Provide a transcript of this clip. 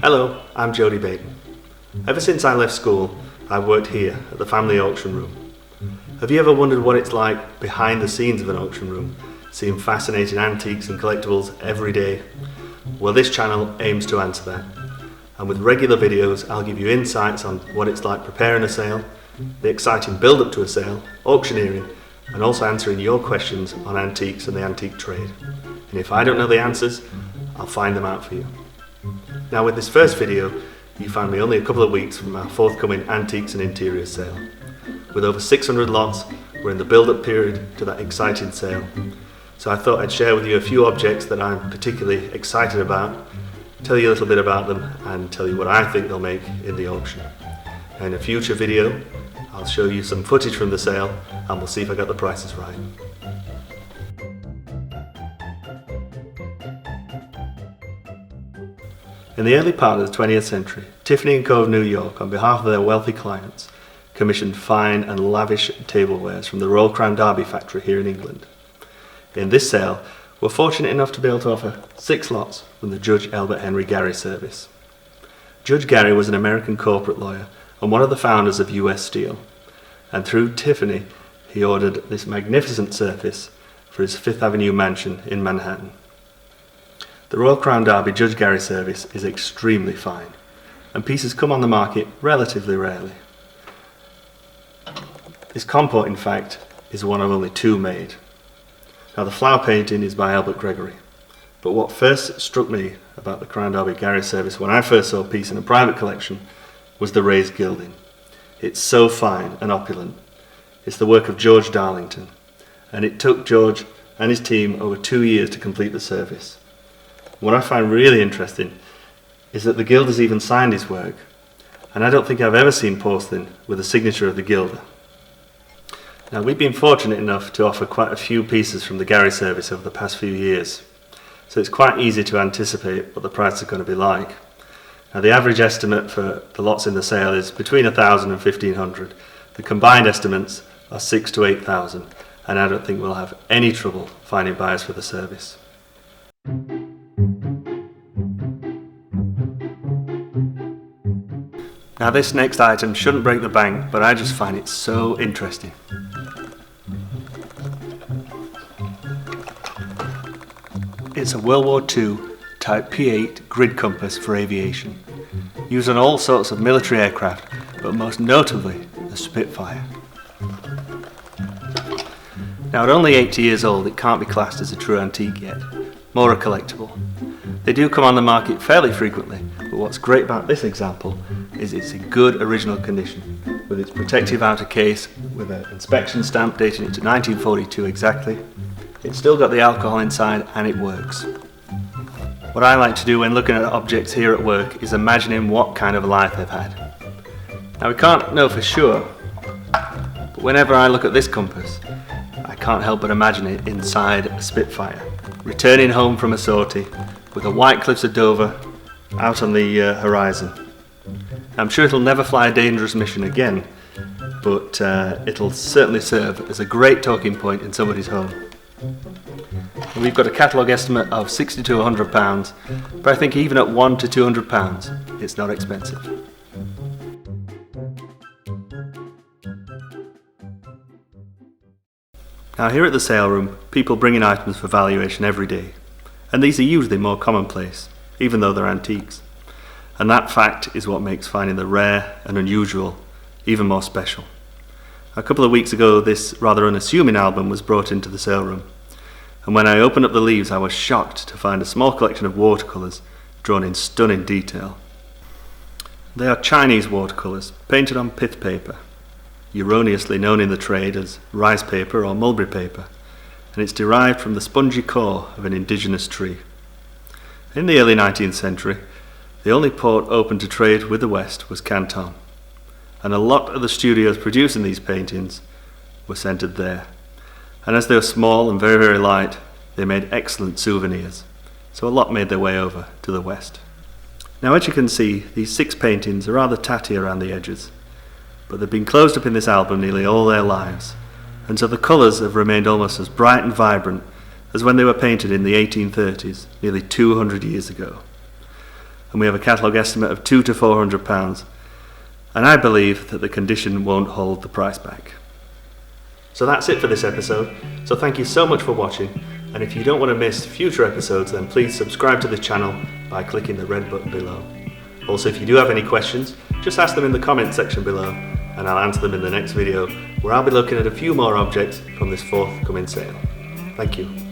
Hello, I'm Jody Baton. Ever since I left school, I've worked here at the family auction room. Have you ever wondered what it's like behind the scenes of an auction room, seeing fascinating antiques and collectibles every day? Well, this channel aims to answer that. And with regular videos, I'll give you insights on what it's like preparing a sale, the exciting build-up to a sale, auctioneering, and also answering your questions on antiques and the antique trade. And if I don't know the answers, I'll find them out for you. Now, with this first video, you found me only a couple of weeks from our forthcoming antiques and interiors sale. With over 600 lots, we're in the build-up period to that exciting sale. So I thought I'd share with you a few objects that I'm particularly excited about, tell you a little bit about them, and tell you what I think they'll make in the auction. Now, in a future video, I'll show you some footage from the sale, and we'll see if I got the prices right. In the early part of the 20th century, Tiffany & Co. of New York, on behalf of their wealthy clients, commissioned fine and lavish tablewares from the Royal Crown Derby factory here in England. In this sale, we're fortunate enough to be able to offer 6 lots from the Judge Elbert Henry Gary service. Judge Gary was an American corporate lawyer and one of the founders of US Steel, and through Tiffany, he ordered this magnificent service for his Fifth Avenue mansion in Manhattan. The Royal Crown Derby Judge Gary service is extremely fine, and pieces come on the market relatively rarely. This comport, in fact, is one of only 2 made. Now, the flower painting is by Albert Gregory, but what first struck me about the Crown Derby Gary service when I first saw a piece in a private collection was the raised gilding. It's so fine and opulent. It's the work of George Darlington, and it took George and his team over 2 years to complete the service. What I find really interesting is that the gilder's even signed his work, and I don't think I've ever seen porcelain with a signature of the gilder. Now, we've been fortunate enough to offer quite a few pieces from the Gary service over the past few years, so it's quite easy to anticipate what the price is going to be like. Now, the average estimate for the lots in the sale is between 1,000 and 1,500. The combined estimates are 6,000 to 8,000, and I don't think we'll have any trouble finding buyers for the service. Now, this next item shouldn't break the bank, but I just find it so interesting. It's a World War II Type P8 grid compass for aviation, used on all sorts of military aircraft, but most notably the Spitfire. Now, at only 80 years old, it can't be classed as a true antique yet, more a collectible. They do come on the market fairly frequently, but what's great about this example is it's in good original condition, with its protective outer case, with an inspection stamp dating it to 1942 exactly. It's still got the alcohol inside and it works. What I like to do when looking at objects here at work is imagining what kind of life they've had. Now, we can't know for sure, but whenever I look at this compass, I can't help but imagine it inside a Spitfire, returning home from a sortie with the white cliffs of Dover out on the horizon. I'm sure it'll never fly a dangerous mission again, but it'll certainly serve as a great talking point in somebody's home. We've got a catalogue estimate of £60 to £100, but I think even at £100 to £200, it's not expensive. Now, here at the sale room, people bring in items for valuation every day, and these are usually more commonplace, even though they're antiques. And that fact is what makes finding the rare and unusual even more special. A couple of weeks ago, this rather unassuming album was brought into the sale room, and when I opened up the leaves, I was shocked to find a small collection of watercolours drawn in stunning detail. They are Chinese watercolours, painted on pith paper, erroneously known in the trade as rice paper or mulberry paper, and it's derived from the spongy core of an indigenous tree. In the early 19th century, the only port open to trade with the West was Canton, and a lot of the studios producing these paintings were centred there. And as they were small and very, very light, they made excellent souvenirs, so a lot made their way over to the West. Now, as you can see, these 6 paintings are rather tatty around the edges, but they've been closed up in this album nearly all their lives, and so the colours have remained almost as bright and vibrant as when they were painted in the 1830s, nearly 200 years ago. and we have a catalogue estimate of £200 to £400, and I believe that the condition won't hold the price back. So that's it for this episode, so thank you so much for watching, and if you don't want to miss future episodes, then please subscribe to the channel by clicking the red button below. Also, if you do have any questions, just ask them in the comment section below, and I'll answer them in the next video, where I'll be looking at a few more objects from this forthcoming sale. Thank you.